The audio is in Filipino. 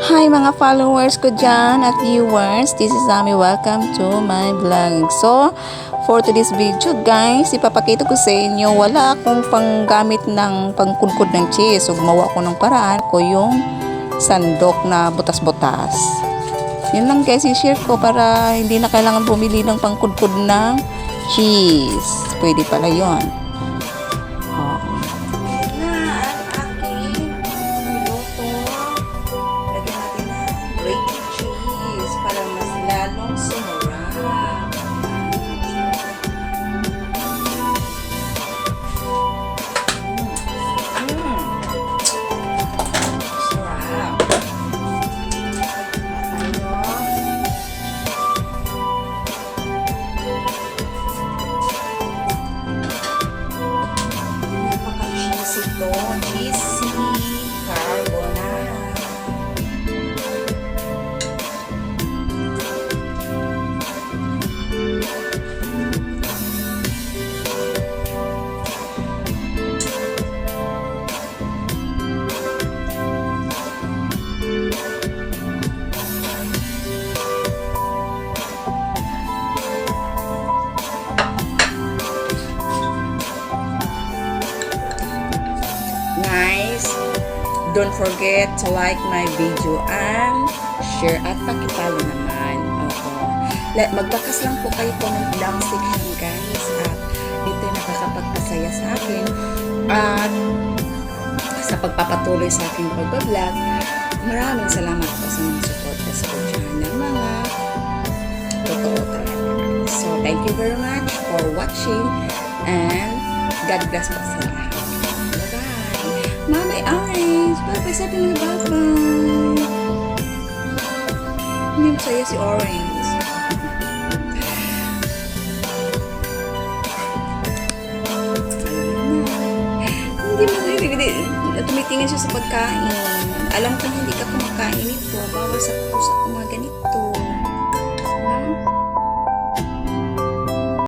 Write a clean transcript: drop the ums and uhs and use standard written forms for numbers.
Hi mga followers ko dyan at viewers, this is Ami. Welcome to my vlog. So, for today's video guys, ipapakita ko sa inyo, wala akong panggamit ng pangkudkod ng cheese. So, gumawa ko ng paraan ko yung sandok na butas-butas. Yun lang guys, i-share ko para hindi na kailangan bumili ng pangkudkod ng cheese. Pwede pala yun. Lalong sumurap. Sarap. Napaka-cheesy ito. Cheesy carbonara. Guys, don't forget to like my video and share at pakipalo naman. Magbakas lang po kayo po ng long section guys, at dito yung nakakapagpasaya sa akin at sa pagpapatuloy sa aking pagbablog. Maraming salamat po sa mga supporters ko dyan ng mga totoo talaga. So thank you very much for watching and God bless po sa lahat. Mama Orange! Bye-bye! Sabi mo bye-bye! Hindi masaya si Orange. Hindi masaya. Tumitingin siya sa pagkain. Alam ko hindi ka kumakain ito. Bawal sa pusa ko mga ganito.